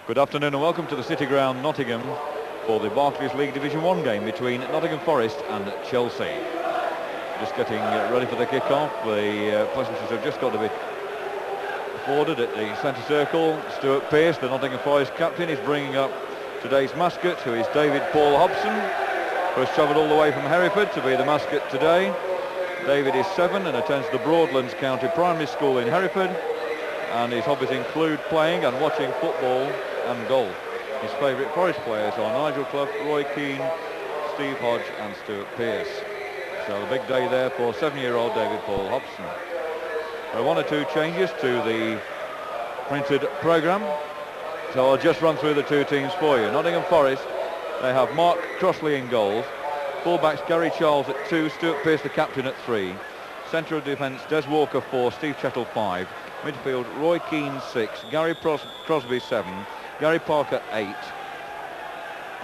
Good afternoon and welcome to the City Ground, Nottingham, for the Barclays League Division 1 game between Nottingham Forest and Chelsea. Just getting ready for the kick-off. The pleasantries have just got to be afforded at the centre circle. Stuart Pearce, the Nottingham Forest captain, is bringing up today's mascot, who is David Paul Hobson, who has travelled all the way from Hereford to be the mascot today. David is 7 and attends the Broadlands County Primary School in Hereford, and his hobbies include playing and watching football and golf. His favourite Forest players are Nigel Clough, Roy Keane, Steve Hodge and Stuart Pearce. So the big day there for 7-year-old David Paul Hobson. There are 1 or 2 changes to the printed programme, so I'll just run through the 2 teams for you. Nottingham Forest, they have Mark Crossley in goals, fullbacks Gary Charles at 2, Stuart Pearce the captain at 3, centre of defence Des Walker 4, Steve Chettle 5, midfield Roy Keane 6, Gary Crosby 7, Gary Parker 8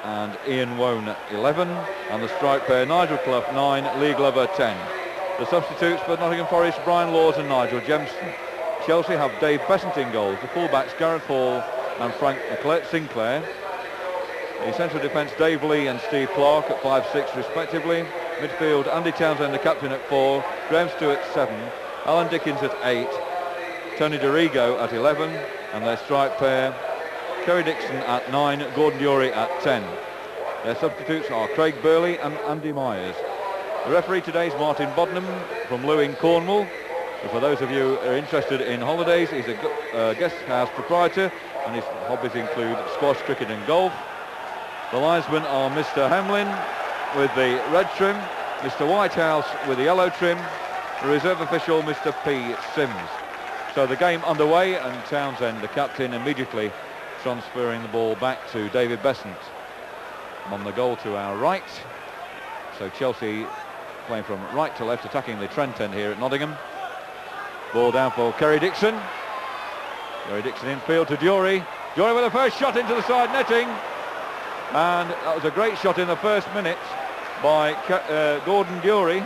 and Ian Wone at 11, and the strike pair Nigel Clough 9, Lee Glover 10. The substitutes for Nottingham Forest, Brian Laws and Nigel Jemson. Chelsea have Dave Besant in goals, the fullbacks Gareth Hall and Frank Sinclair. The central defence Dave Lee and Steve Clark at 5-6 respectively. Midfield Andy Townsend the captain at 4, Graham Stewart 7, Alan Dickens at 8, Tony DeRigo at 11, and their strike pair Kerry Dixon at 9, Gordon Dury at 10. Their substitutes are Craig Burley and Andy Myers. The referee today is Martin Bodnam from Lewin, Cornwall. And for those of you who are interested in holidays, he's a guest house proprietor and his hobbies include squash, cricket and golf. The linesmen are Mr Hamlin with the red trim, Mr Whitehouse with the yellow trim, the reserve official Mr P Sims. So the game underway, and Townsend, the captain, immediately transferring the ball back to David Besant on the goal to our right. So Chelsea playing from right to left, attacking the Trent end here at Nottingham. Ball down for Kerry Dixon. Kerry Dixon infield to Dury. Dury with the first shot into the side netting. And that was a great shot in the first minute by Gordon Dury.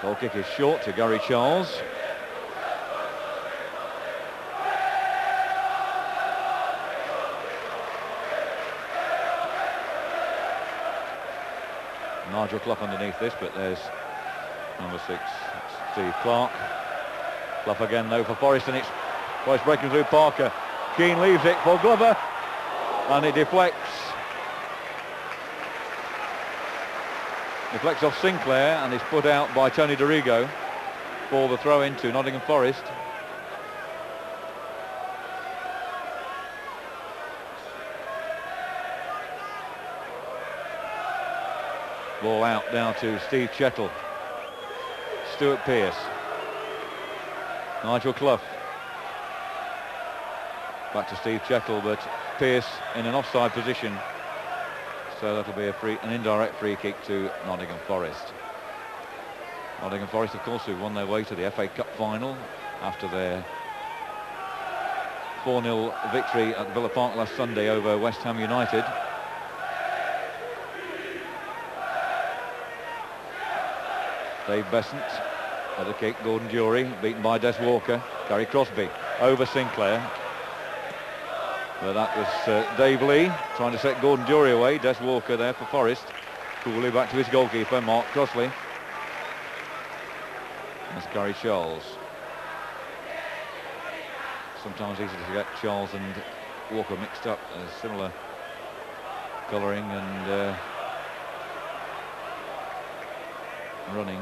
Goal kick is short to Gary Charles. Nigel Clough underneath this, but there's number 6, Steve Clark. Clough again though for Forest, and it's Forest breaking through Parker. Keane leaves it for Glover, and it deflects off Sinclair and is put out by Tony DeRigo for the throw into Nottingham Forest. Ball out now to Steve Chettle. Stuart Pearce. Nigel Clough. Back to Steve Chettle, but Pearce in an offside position. So that'll be an indirect free kick to Nottingham Forest. Nottingham Forest, of course, who've won their way to the FA Cup final after their 4-0 victory at Villa Park last Sunday over West Ham United. Dave Besant at the kick, Gordon Dury beaten by Des Walker, Gary Crosby over Sinclair. But that was Dave Lee trying to set Gordon Dury away. Des Walker there for Forest. Coolly back to his goalkeeper, Mark Crossley. That's Gary Charles. Sometimes easy to get Charles and Walker mixed up. Similar colouring and running.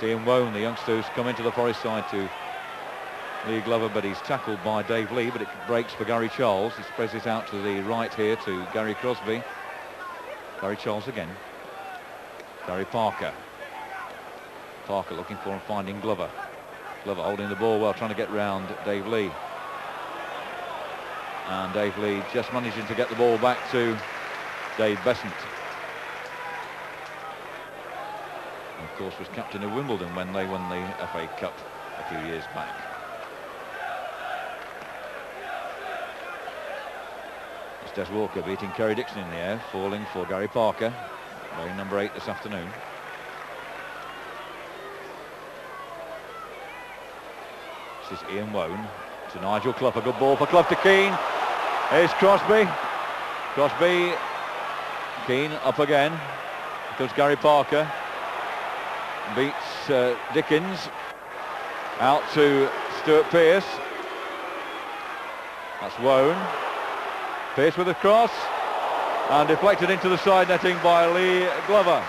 Ian Wone, the youngster who's come into the Forest side to Lee Glover, but he's tackled by Dave Lee, but it breaks for Gary Charles. He spreads it out to the right here to Gary Crosby. Gary Charles again. Gary Parker. Parker looking for and finding Glover. Glover holding the ball well, trying to get round Dave Lee. And Dave Lee just managing to get the ball back to Dave Besant. And of course was captain of Wimbledon when they won the FA Cup a few years back. It's Des Walker beating Kerry Dixon in the air, falling for Gary Parker, wearing number 8 this afternoon. This is Ian Wone to Nigel Clough, a good ball for Clough to Keane. Here's Crosby. Crosby, Keane up again. Here comes Gary Parker. Beats Dickens. Out to Stuart Pearce. That's Wone. Pearce with a cross. And deflected into the side netting by Lee Glover.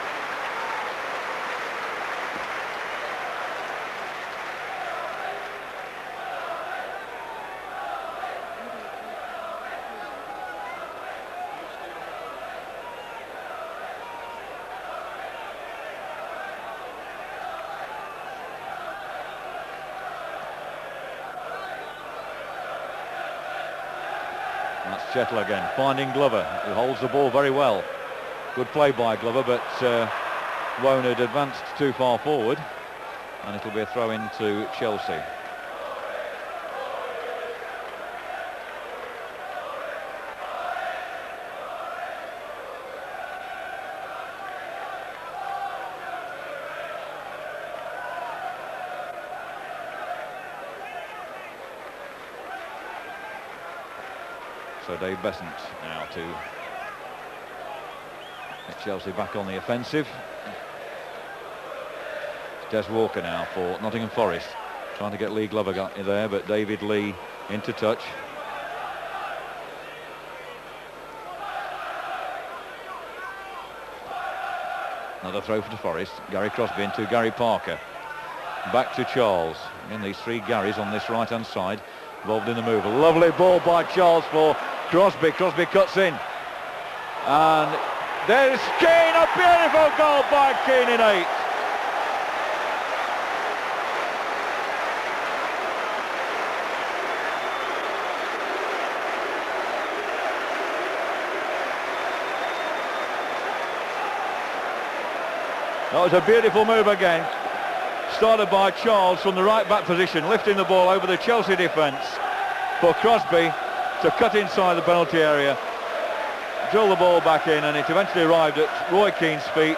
That's Chettle again, finding Glover, who holds the ball very well. Good play by Glover, but Wone had advanced too far forward, and it'll be a throw in to Chelsea. So Dave Besant now to get Chelsea back on the offensive. It's Des Walker now for Nottingham Forest, trying to get Lee Glover got in there, but David Lee into touch. Another throw for the Forest. Gary Crosby into Gary Parker. Back to Charles. Again, these three Garys on this right-hand side involved in the move. A lovely ball by Charles for Crosby. Crosby cuts in. And there's Keane. A beautiful goal by Keane in 8. That was a beautiful move again. Started by Charles from the right back position, lifting the ball over the Chelsea defence for Crosby to cut inside the penalty area, drill the ball back in, and it eventually arrived at Roy Keane's feet,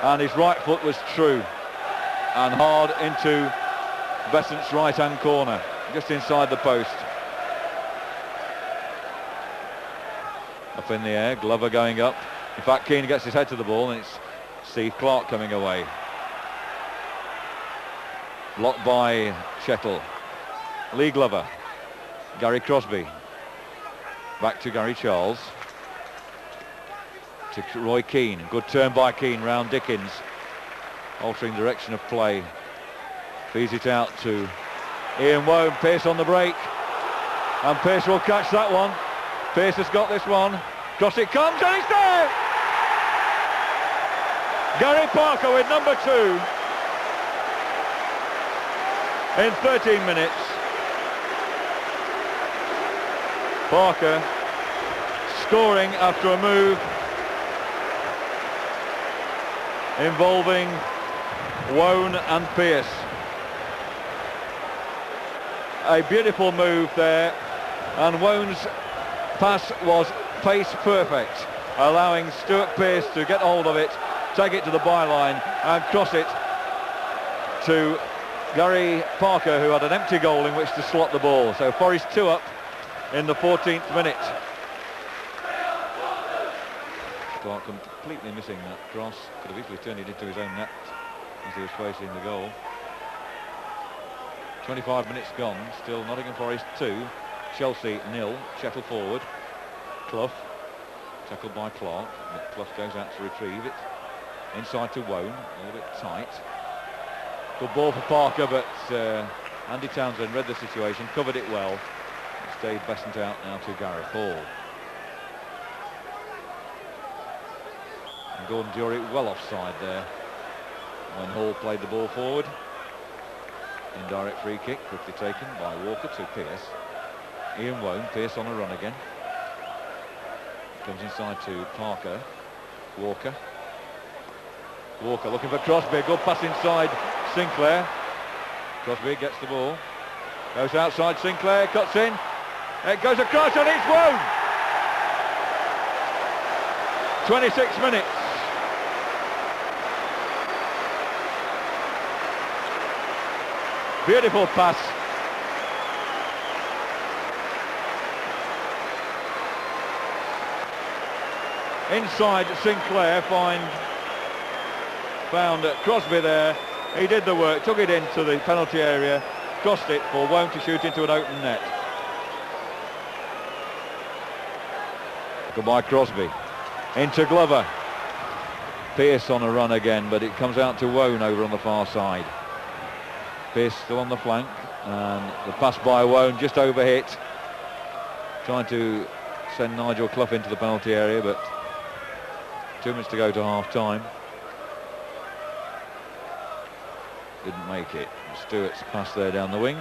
and his right foot was true and hard into Besant's right hand corner, just inside the post. Up in the air, Glover going up. In fact, Keane gets his head to the ball, and it's Steve Clark coming away. Blocked by Chettle. Lee Glover. Gary Crosby. Back to Gary Charles. To Roy Keane. Good turn by Keane round Dickens. Altering direction of play. Feeds it out to Ian Wone. Pearce on the break. And Pearce will catch that one. Pearce has got this one. Cross it comes and it's there! Gary Parker with number 2. In 13 minutes. Parker scoring after a move involving Wone and Pearce. A beautiful move there, and Wone's pass was pace perfect, allowing Stuart Pearce to get hold of it, take it to the byline and cross it to Gary Parker, who had an empty goal in which to slot the ball. So Forest 2 up in the 14th minute. Clark completely missing that cross. Could have easily turned it into his own net as he was facing the goal. 25 minutes gone. Still Nottingham Forest 2, Chelsea 0. Chettle forward. Clough. Tackled by Clark. Clough goes out to retrieve it. Inside to Wone. A little bit tight. Good ball for Parker, but Andy Townsend read the situation, covered it well. It's Dave Besant out now to Gareth Hall. And Gordon Dury well offside there when Hall played the ball forward. Indirect free kick, quickly taken by Walker to Pearce. Ian Wone, Pearce on a run again. Comes inside to Parker. Walker. Walker looking for Crosby, good pass inside Sinclair. Crosby gets the ball, goes outside Sinclair, cuts in, it goes across and it's Wone. 26 minutes. Beautiful pass. Inside, Sinclair found Crosby there. He did the work, took it into the penalty area, crossed it for Wone to shoot into an open net. Goodbye Crosby. Into Glover. Pearce on a run again, but it comes out to Wone over on the far side. Pearce still on the flank, and the pass by Wone just overhit. Trying to send Nigel Clough into the penalty area, but 2 minutes to go to half-time. Didn't make it. Stewart's pass there down the wing,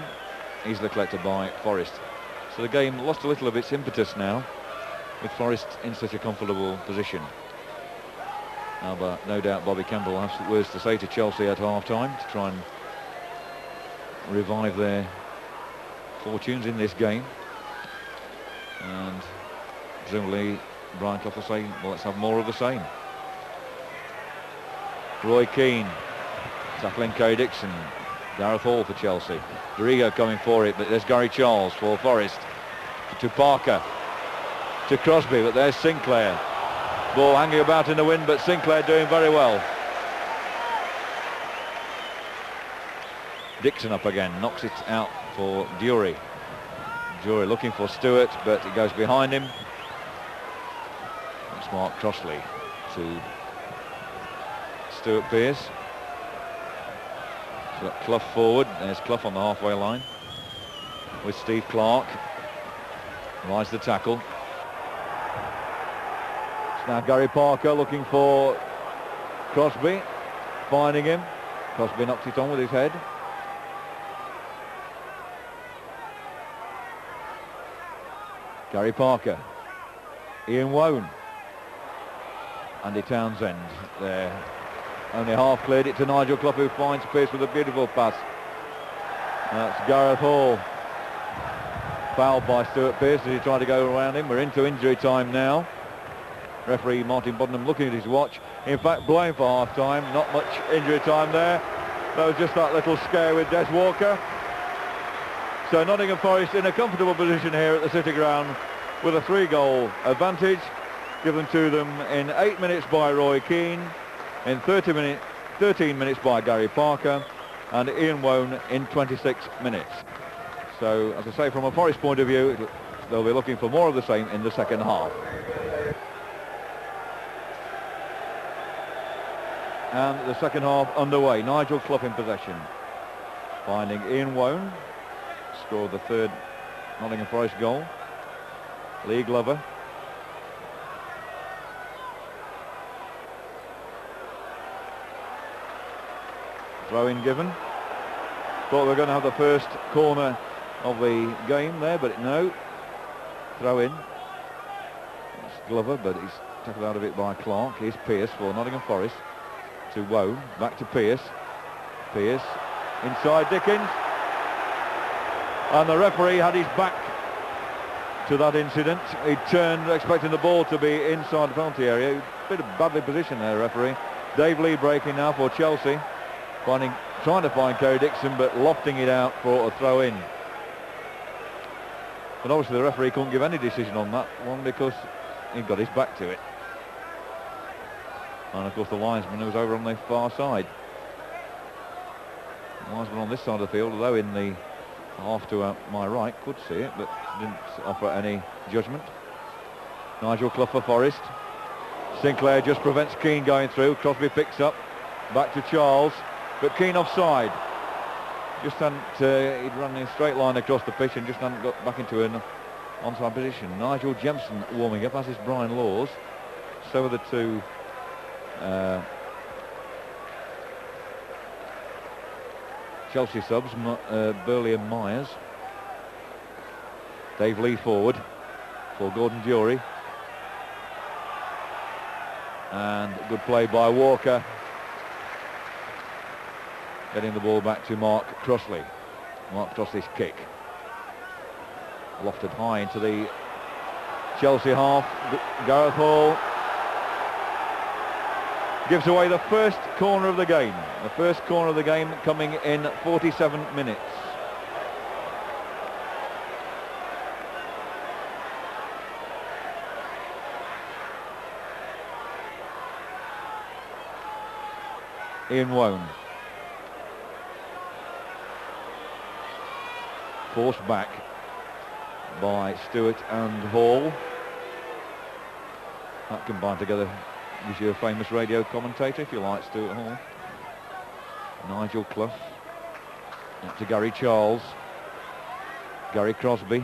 easily collected by Forrest. So the game lost a little of its impetus now, with Forrest in such a comfortable position. Now, but no doubt Bobby Campbell will have some words to say to Chelsea at half-time to try and revive their fortunes in this game. And presumably Brian Clough will say, well, let's have more of the same. Roy Keane tackling Kerry Dixon. Gareth Hall for Chelsea. Dorigo coming for it, but there's Gary Charles for Forrest. To Parker. To Crosby, but there's Sinclair. Ball hanging about in the wind, but Sinclair doing very well. Dixon up again, knocks it out for Dury. Dury looking for Stewart, but it goes behind him. That's Mark Crossley to Stuart Pearce. So got Clough forward. There's Clough on the halfway line with Steve Clark. Rides the tackle. It's now Gary Parker looking for Crosby, finding him. Crosby knocks it on with his head. Gary Parker, Ian Wone, Andy Townsend there. Only half cleared it to Nigel Clough, who finds Pearce with a beautiful pass. That's Gareth Hall. Fouled by Stuart Pearce as he tried to go around him. We're into injury time now. Referee Martin Boddenham looking at his watch. In fact, blowing for half-time. Not much injury time there. That was just that little scare with Des Walker. So Nottingham Forest in a comfortable position here at the City Ground with a 3-goal advantage given to them in 8 minutes by Roy Keane, in 13 minutes by Gary Parker, and Ian Wone in 26 minutes. So, as I say, from a Forest point of view, they'll be looking for more of the same in the second half. And the second half underway. Nigel Clough in possession, finding Ian Wone. Scored the third Nottingham Forest goal. Lee Glover. Throw in given. Thought we were going to have the first corner of the game there, but no. Throw in. That's Glover, but he's tackled out of it by Clark. Here's Pearce for Nottingham Forest. To Wone. Back to Pearce. Pearce inside Dickens. And the referee had his back to that incident. He turned expecting the ball to be inside the penalty area. A bit of badly positioned there, referee. Dave Lee breaking now for Chelsea. Trying to find Kerry Dixon, but lofting it out for a throw in. But obviously the referee couldn't give any decision on that one because he got his back to it. And of course the linesman was over on the far side. The linesman on this side of the field, although in the half to my right, could see it, but didn't offer any judgment. Nigel Clough for Forest. Sinclair just prevents Keane going through. Crosby picks up. Back to Charles, but Keane offside. Just hadn't, he'd run in a straight line across the pitch and just hadn't got back into an onside position. Nigel Jemson warming up, as is Brian Laws. So are the two Chelsea subs, Burley and Myers. Dave Lee forward for Gordon Dury. And good play by Walker. Getting the ball back to Mark Crossley. Mark Crossley's kick. Lofted high into the Chelsea half. Gareth Hall. gives away the first corner of the game. The first corner of the game coming in 47 minutes. Ian Wone. Forced back by Stewart and Hall. That combined together gives you a famous radio commentator, if you like, Stewart Hall. Nigel Clough. Up to Gary Charles. Gary Crosby.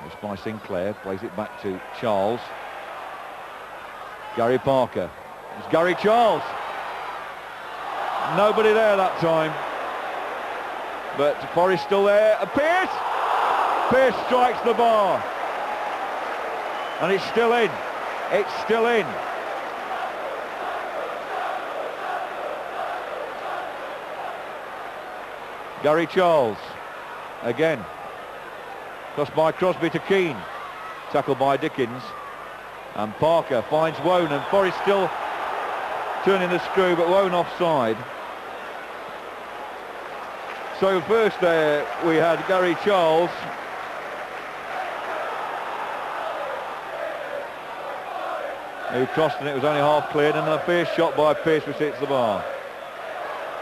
It's by Sinclair. Plays it back to Charles. Gary Parker. It's Gary Charles. Nobody there that time. But Forrest still there. And Pearce! Pearce strikes the bar. And it's still in. It's still in. Gary Charles. Again. Crossed by Crosby to Keane. Tackled by Dickens. And Parker finds Wone, and Forrest still turning the screw, but Wone offside. So first there we had Gary Charles. Who crossed, and it was only half cleared, and a fierce shot by Pearce which hits the bar.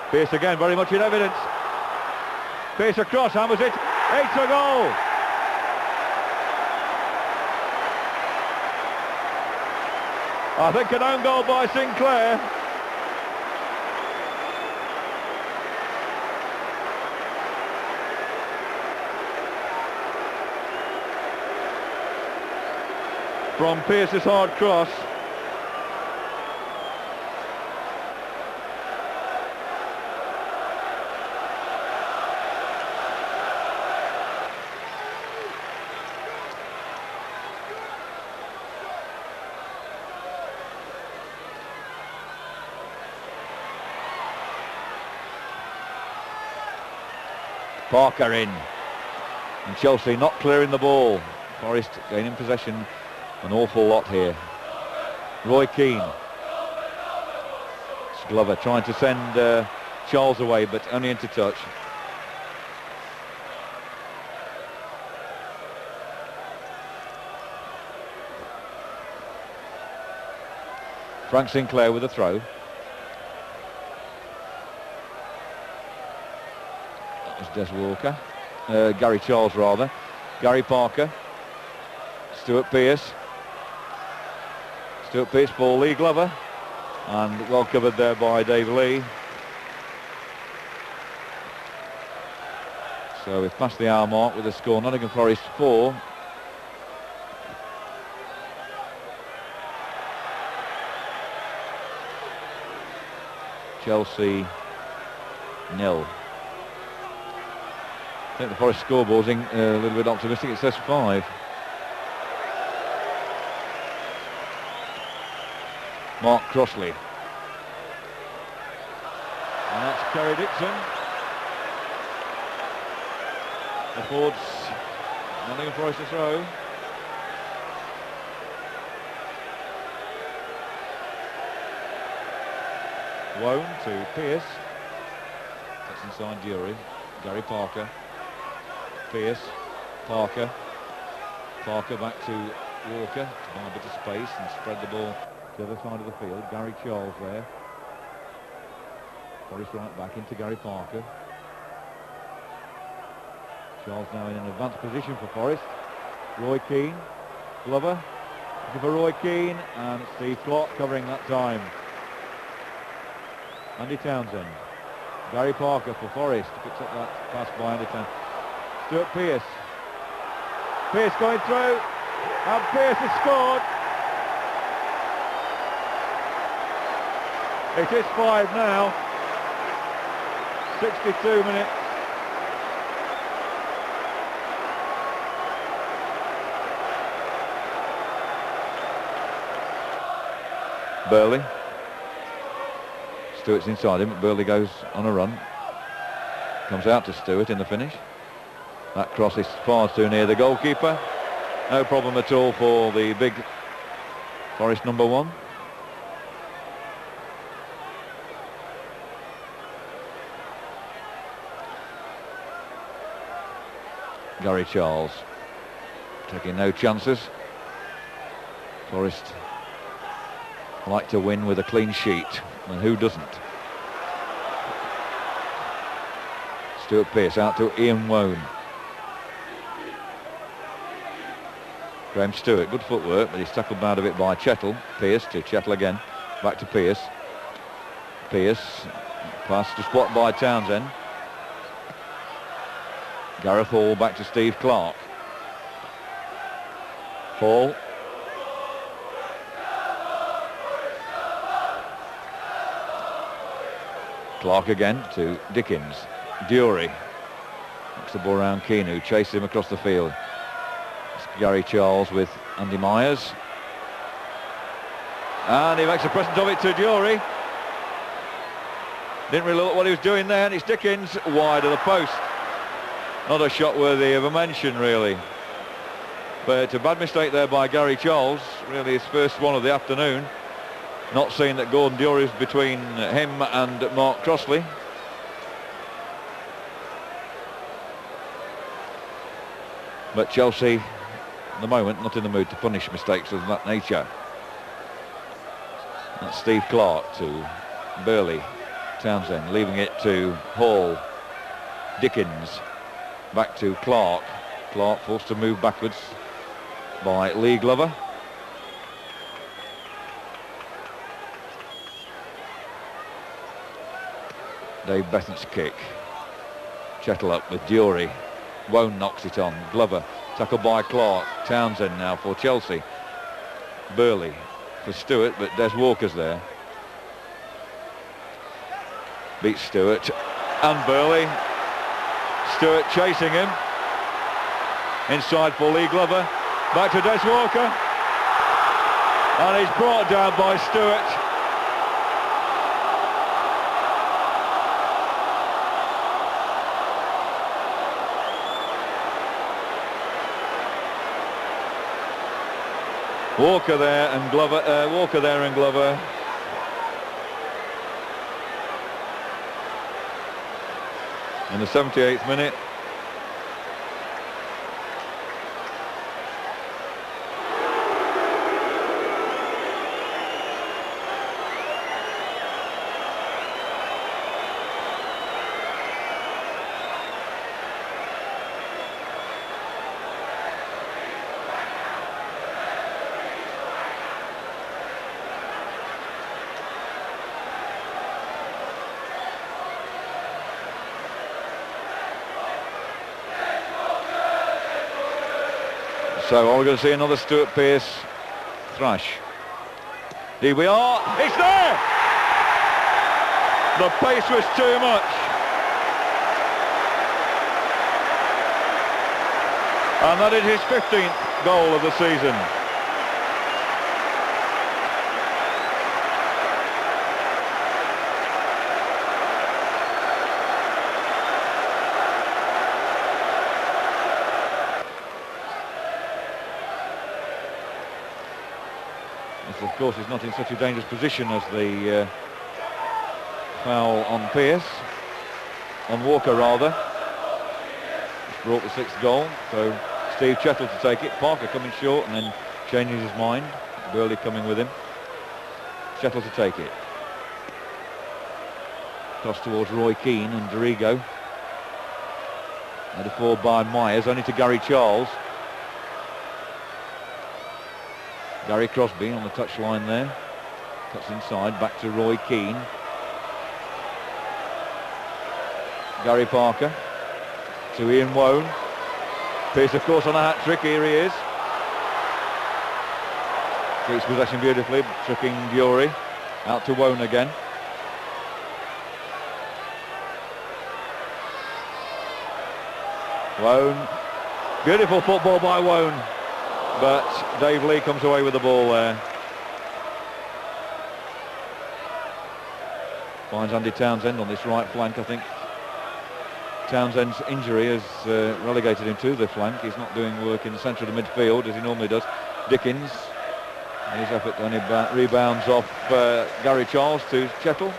Pearce again very much in evidence. Pearce across, hammers it. It's a goal! I think an own goal by Sinclair. From Pearce's hard cross. Parker in, and Chelsea not clearing the ball. Forrest gaining possession an awful lot here. Roy Keane. It's Glover trying to send Charles away, but only into touch. Frank Sinclair with a throw. Des Walker, Gary Charles rather, Gary Parker, Stuart Pearce for Lee Glover, and well covered there by Dave Lee. So we've passed the hour mark with the score. Nottingham Forest 4, Chelsea 0. I think the Forest scoreboard's a little bit optimistic. It says 5. Mark Crossley. And that's Kerry Dixon. Affords Nottingham Forest to throw. Wone to Pearce. That's inside Jury. Gary Parker. Pearce, Parker back to Walker to buy a bit of space and spread the ball to the other side of the field. Gary Charles there. Forrest right back into Gary Parker. Charles now in an advanced position for Forrest. Roy Keane, Glover, looking for Roy Keane, and Steve Clark covering that time. Andy Townsend. Gary Parker for Forrest, picks up that pass by Andy Townsend. Stuart Pearce. Pearce going through, and Pearce has scored. It is 5 now. 62 minutes. Burley. Stewart's inside him, but Burley goes on a run. Comes out to Stewart in the finish. That cross is far too near the goalkeeper. No problem at all for the big Forest number 1. Gary Charles taking no chances. Forest like to win with a clean sheet, and who doesn't? Stuart Pearce out to Ian Wone. Graham Stewart, good footwork, but he's tackled out of it by Chettle. Pearce to Chettle again, back to Pearce. Pearce, pass to spot by Townsend. Gareth Hall back to Steve Clark. Hall. Clark again to Dickens. Dury. Knocks the ball around Keane, who chases him across the field. It's Gary Charles with Andy Myers. And he makes a present of it to Dury. Didn't really look what he was doing there, and it's Dickens wide of the post. Not a shot worthy of a mention, really. But a bad mistake there by Gary Charles, really his first one of the afternoon. Not seeing that Gordon Dury is between him and Mark Crossley. But Chelsea, at the moment, not in the mood to punish mistakes of that nature. That's Steve Clark to Burley. Townsend leaving it to Hall. Dickens. Back to Clark. Clark forced to move backwards by Lee Glover. Dave Bethan's kick. Chettle up with Dury. Wone knocks it on. Glover tackled by Clark. Townsend now for Chelsea. Burley for Stewart, but Des Walker's there. Beats Stewart and Burley. Stewart chasing him. Inside for Lee Glover. Back to Des Walker. And he's brought down by Stewart. Walker there and Glover. In the 78th minute. So are we going to see another Stuart Pearce thrash? Here we are. It's there! The pace was too much. And that is his 15th goal of the season. Of course, he's not in such a dangerous position as the foul on Pearce, on Walker rather. It's brought the 6th goal, so Steve Chettle to take it. Parker coming short and then changing his mind. Burley coming with him. Chettle to take it. Cross towards Roy Keane and Dorigo. Headed forward by Myers, only to Gary Charles. Gary Crosby on the touchline there. Cuts inside, back to Roy Keane. Gary Parker to Ian Wone. Pearce, of course, on a hat-trick. Here he is. Keeps possession beautifully, tricking Dury. Out to Wone again. Wone. Beautiful football by Wone. But Dave Lee comes away with the ball there. Finds Andy Townsend on this right flank. I think Townsend's injury has relegated him to the flank. He's not doing work in the centre of the midfield as he normally does. Dickens His effort only rebounds off Gary Charles to Chettle.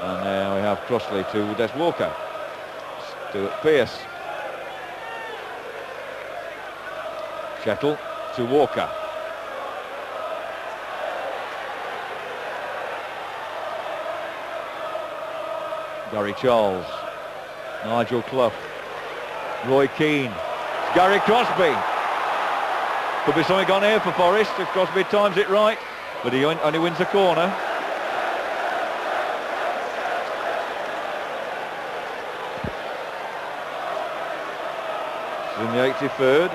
And now we have Crossley to Des Walker. Stuart Pearce. Chettle to Walker. Gary Charles. Nigel Clough. Roy Keane. Gary Crosby. Could be something on here for Forest if Crosby times it right, but he only wins the corner. In the 83rd.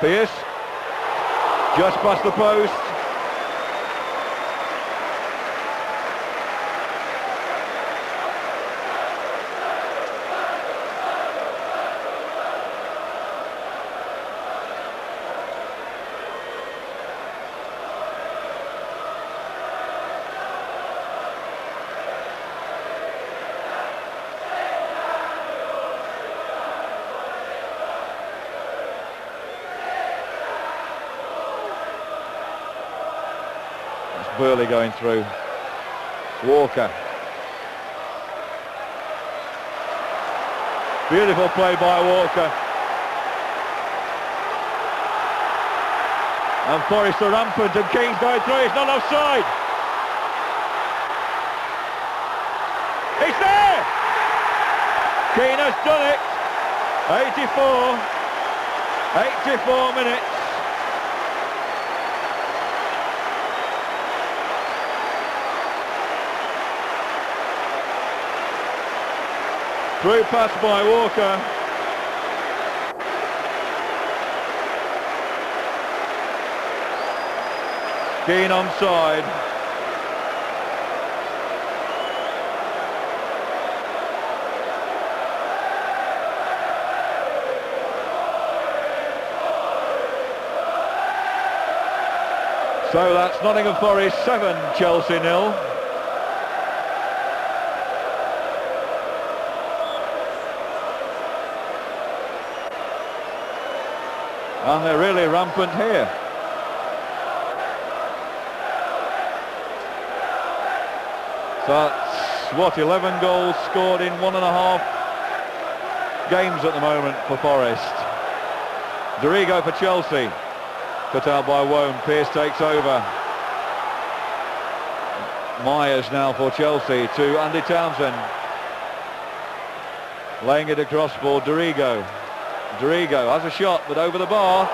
Pearce. Just past the post. Burley going through. Walker. Beautiful play by Walker. And Forrest are rampant and Keane's going through. It's not offside. It's there! Keane has done it. 84 minutes. Through pass by Walker. Keane onside. So that's Nottingham Forest 7, Chelsea 0. And they're really rampant here. So that's, what, 11 goals scored in 1.5 games at the moment for Forest. Dorigo for Chelsea. Cut out by Wone. Pearce takes over. Myers now for Chelsea to Andy Townsend. Laying it across for Dorigo. Dorigo has a shot, but over the bar.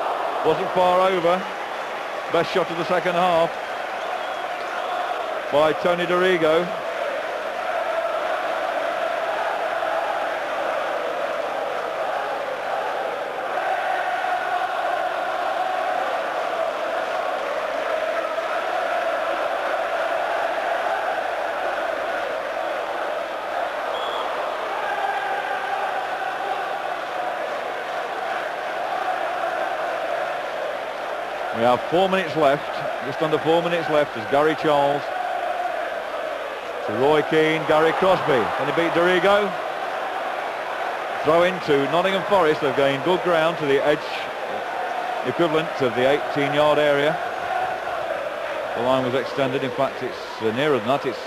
Wasn't far over. Best shot of the second half by Tony Dorigo. We have 4 minutes left, just under 4 minutes left as Gary Charles to Roy Keane, Gary Crosby. Can he beat Dorigo? Throw into Nottingham Forest. They've gained good ground to the edge equivalent of the 18-yard area. The line was extended. In fact, it's nearer than that. It's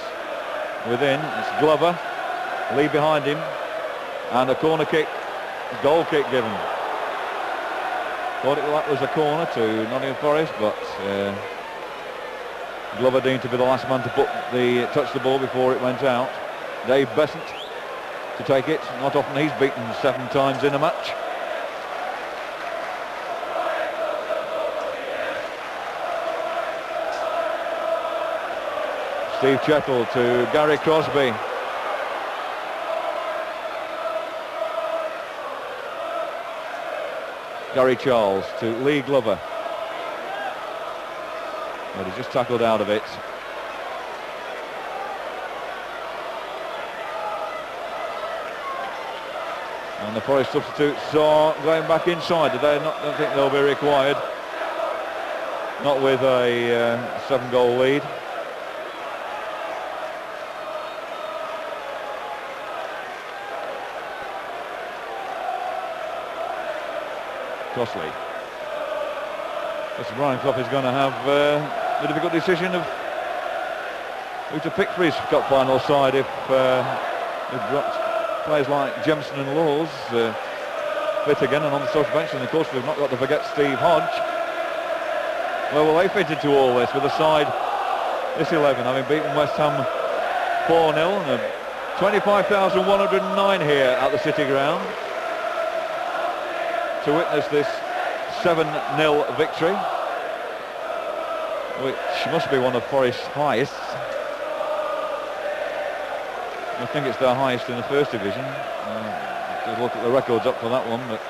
within. It's Glover. Lee behind him. And a corner kick, goal kick given. Thought that was a corner to Nottingham Forest, but Glover deemed to be the last man to touch the ball before it went out. Dave Besant to take it. Not often he's beaten 7 times in a match. Steve Chettle to Gary Crosby. Gary Charles to Lee Glover. But he's just tackled out of it. And the Forest substitutes are going back inside. Don't think they'll be required. Not with a 7-goal lead. Crossley. Mr. Brian Clough is going to have the difficult decision of who to pick for his cup final side if they've dropped players like Jemson and Laws fit again and on the social bench, and of course we've not got to forget Steve Hodge. Where will they fit into all this with a side, this 11, having beaten West Ham 4-0 and 25,109 here at the City Ground to witness this 7-0 victory, which must be one of Forest's highest. I think it's their highest in the first division. Just look at the records up for that one, but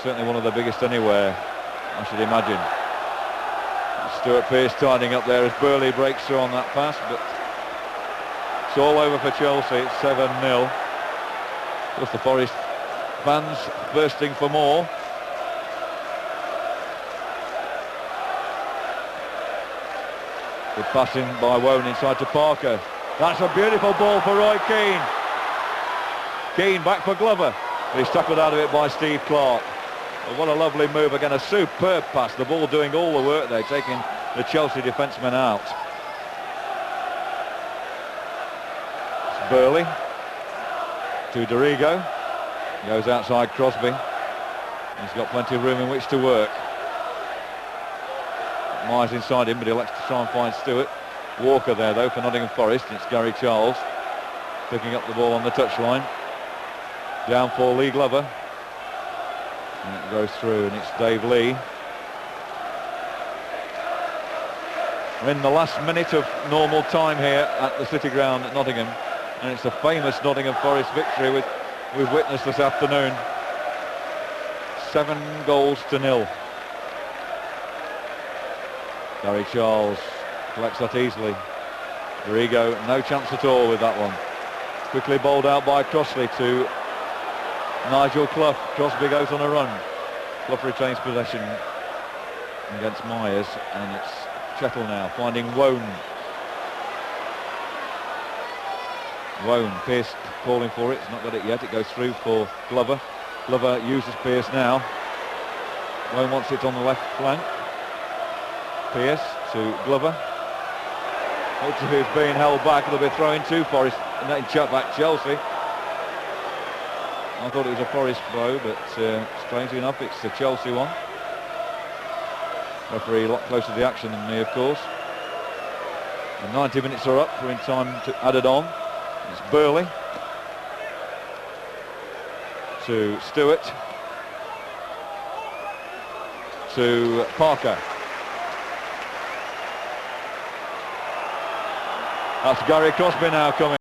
certainly one of the biggest anywhere, I should imagine. Stuart Pearce tidying up there as Burley breaks through on that pass, but it's all over for Chelsea. It's 7-0. Of course, the Forest fans bursting for more. Good passing by Wone inside to Parker. That's a beautiful ball for Roy Keane. Keane back for Glover. He's tackled out of it by Steve Clark. Well, what a lovely move again, a superb pass. The ball doing all the work there, taking the Chelsea defenceman out. It's Burley to Dorigo. Goes outside Crosby. He's got plenty of room in which to work. Myers inside him, but he elects to try and find Stewart. Walker there though for Nottingham Forest. It's Gary Charles picking up the ball on the touchline. Down for Lee Glover. And it goes through, and it's Dave Lee. We're in the last minute of normal time here at the City Ground at Nottingham, and it's a famous Nottingham Forest victory we've witnessed this afternoon. 7-0. Gary Charles collects that easily. Dorigo, no chance at all with that one. Quickly bowled out by Crossley to Nigel Clough. Crosby goes on a run. Clough retains possession against Myers, and it's Chettle now finding Wone. Wone, Pearce calling for it. He's not got it yet. It goes through for Glover. Glover uses Pearce now. Wone wants it on the left flank. Pearce to Glover. Looks as if it's being held back. They'll be throwing to Forest, and then chuck back Chelsea. I thought it was a Forest blow, but strangely enough it's the Chelsea one. Referee a lot closer to the action than me, of course. The 90 minutes are up. We're in time to add it on. It's Burley to Stewart to Parker. That's Gary Crosby now coming.